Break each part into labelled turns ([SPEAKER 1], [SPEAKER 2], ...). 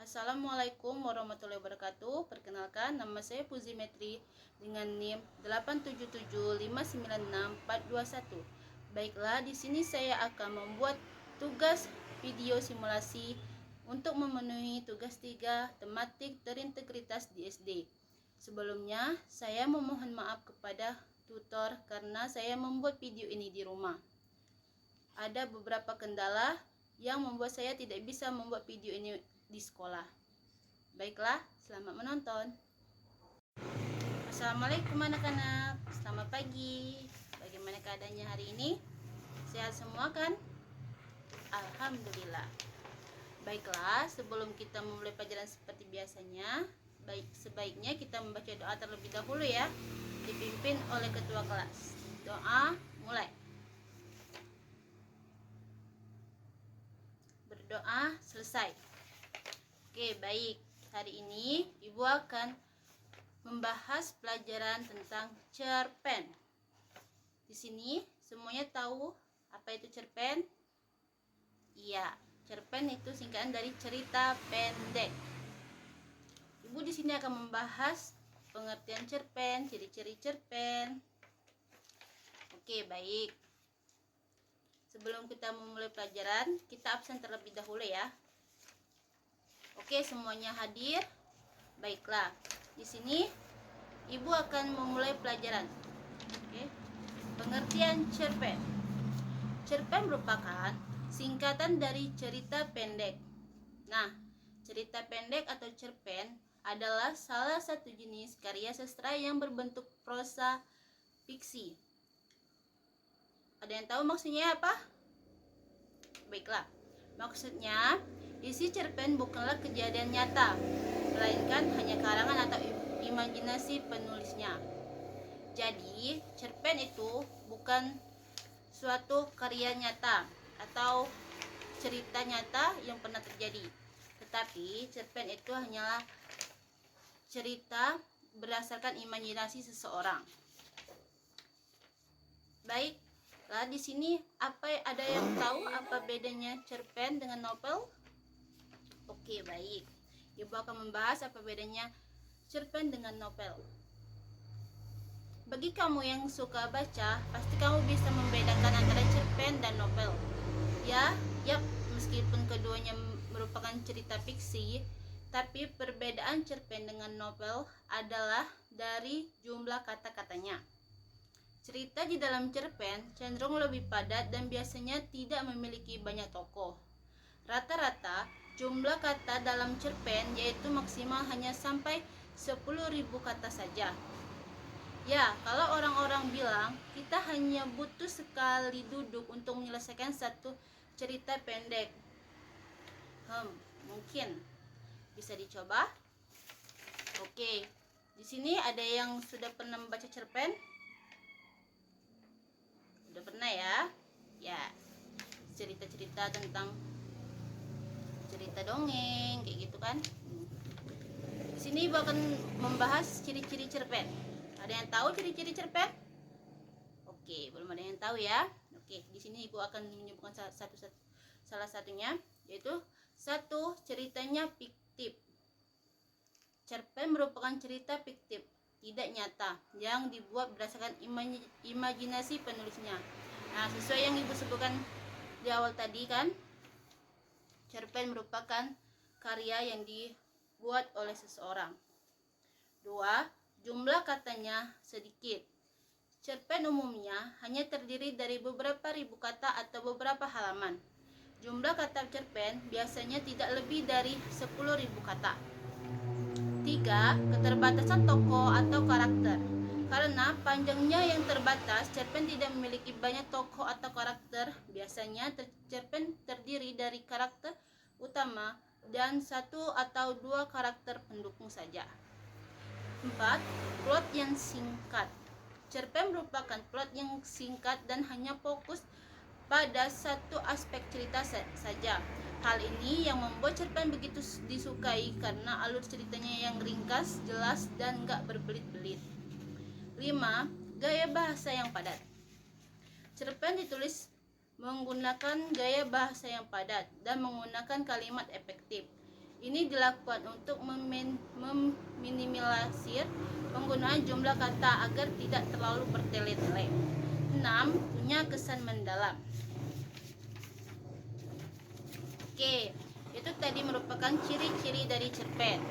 [SPEAKER 1] Assalamualaikum warahmatullahi wabarakatuh. Perkenalkan, nama saya Puzimetri dengan NIM 877596421. Baiklah, di sini saya akan membuat tugas video simulasi untuk memenuhi tugas 3 tematik terintegritas di SD. Sebelumnya, saya memohon maaf kepada tutor karena saya membuat video ini di rumah. Ada beberapa kendala yang membuat saya tidak bisa membuat video ini di sekolah. Baiklah, selamat menonton. Assalamualaikum anak-anak, selamat pagi. Bagaimana keadaannya hari ini? Sehat semua kan? Alhamdulillah. Baiklah, sebelum kita memulai pelajaran seperti biasanya, sebaiknya kita membaca doa terlebih dahulu ya, dipimpin oleh ketua kelas. Doa mulai. Berdoa selesai. Oke, baik. Hari ini Ibu akan membahas pelajaran tentang cerpen. Di sini semuanya tahu apa itu cerpen? Iya, cerpen itu singkatan dari cerita pendek. Ibu di sini akan membahas pengertian cerpen, ciri-ciri cerpen. Oke, baik. Sebelum kita memulai pelajaran, kita absen terlebih dahulu ya. Oke, semuanya hadir. Baiklah, di sini Ibu akan memulai pelajaran. Oke. Pengertian cerpen. Cerpen merupakan singkatan dari cerita pendek. Nah, cerita pendek atau cerpen adalah salah satu jenis karya sastra yang berbentuk prosa fiksi. Ada yang tahu maksudnya apa? Baiklah, maksudnya isi cerpen bukanlah kejadian nyata, melainkan hanya karangan atau imajinasi penulisnya. Jadi, cerpen itu bukan suatu karya nyata atau cerita nyata yang pernah terjadi. Tetapi, cerpen itu hanyalah cerita berdasarkan imajinasi seseorang. Baiklah, di sini ada yang tahu apa bedanya cerpen dengan novel? Oke, baik. Ibu akan membahas apa bedanya cerpen dengan novel. Bagi kamu yang suka baca, pasti kamu bisa membedakan antara cerpen dan novel. Yap, meskipun keduanya merupakan cerita fiksi, tapi perbedaan cerpen dengan novel adalah dari jumlah kata-katanya. Cerita di dalam cerpen cenderung lebih padat dan biasanya tidak memiliki banyak tokoh. Rata-rata jumlah kata dalam cerpen yaitu maksimal hanya sampai 10.000 kata saja. Ya, kalau orang-orang bilang kita hanya butuh sekali duduk untuk menyelesaikan satu cerita pendek. Mungkin bisa dicoba. Oke, di sini ada yang sudah pernah membaca cerpen? Sudah pernah ya? Ya, cerita-cerita tentang cerita dongeng kayak gitu kan. Di sini Ibu akan membahas ciri-ciri cerpen. Ada yang tahu ciri-ciri cerpen? Oke, belum ada yang tahu ya. Oke, di sini Ibu akan menyebutkan salah satunya, yaitu 1. Ceritanya fiktif. Cerpen merupakan cerita fiktif, tidak nyata, yang dibuat berdasarkan imajinasi penulisnya. Nah, sesuai yang Ibu sebutkan di awal tadi kan, cerpen merupakan karya yang dibuat oleh seseorang. 2. Jumlah katanya sedikit. Cerpen umumnya hanya terdiri dari beberapa ribu kata atau beberapa halaman. Jumlah kata cerpen biasanya tidak lebih dari 10.000 kata. 3. Keterbatasan tokoh atau karakter. Karena panjangnya yang terbatas, cerpen tidak memiliki banyak tokoh atau karakter. Biasanya cerpen terdiri dari karakter utama dan 1 atau 2 karakter pendukung saja. 4. Plot yang singkat. Cerpen merupakan plot yang singkat dan hanya fokus pada satu aspek cerita saja. Hal ini yang membuat cerpen begitu disukai karena alur ceritanya yang ringkas, jelas, dan gak berbelit-belit. 5. Gaya bahasa yang padat. Cerpen ditulis menggunakan gaya bahasa yang padat dan menggunakan kalimat efektif. Ini dilakukan untuk meminimalisir penggunaan jumlah kata agar tidak terlalu bertele-tele. 6. Punya kesan mendalam. Oke, itu tadi merupakan ciri-ciri dari cerpen.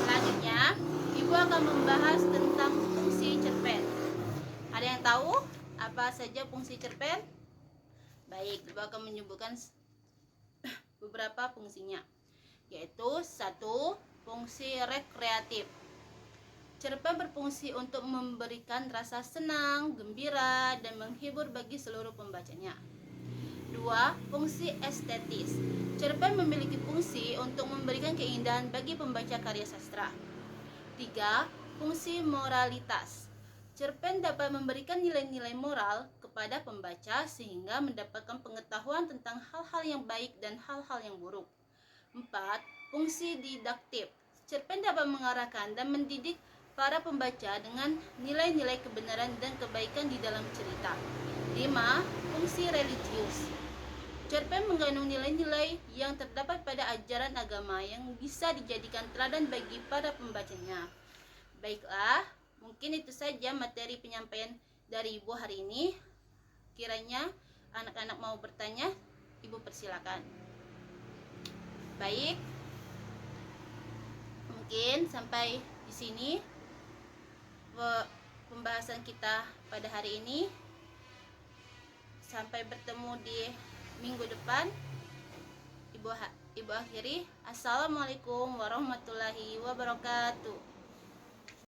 [SPEAKER 1] Selanjutnya, Ibu akan membahas tentang fungsi cerpen. Ada yang tahu apa saja fungsi cerpen? Baik, Ibu akan menyebutkan beberapa fungsinya, yaitu 1. Fungsi rekreatif. Cerpen berfungsi untuk memberikan rasa senang, gembira, dan menghibur bagi seluruh pembacanya. 2. Fungsi estetis. Cerpen memiliki fungsi untuk memberikan keindahan bagi pembaca karya sastra. 3. Fungsi moralitas. Cerpen dapat memberikan nilai-nilai moral kepada pembaca sehingga mendapatkan pengetahuan tentang hal-hal yang baik dan hal-hal yang buruk. 4. Fungsi didaktif. Cerpen dapat mengarahkan dan mendidik para pembaca dengan nilai-nilai kebenaran dan kebaikan di dalam cerita. 5. Fungsi religius. Cerpen mengandung nilai-nilai yang terdapat pada ajaran agama yang bisa dijadikan teladan bagi para pembacanya. Baiklah, mungkin itu saja materi penyampaian dari Ibu hari ini. Kiranya anak-anak mau bertanya, Ibu persilakan. Baik, mungkin sampai di sini pembahasan kita pada hari ini. Sampai bertemu di minggu depan. Ibu akhiri. Assalamualaikum warahmatullahi wabarakatuh.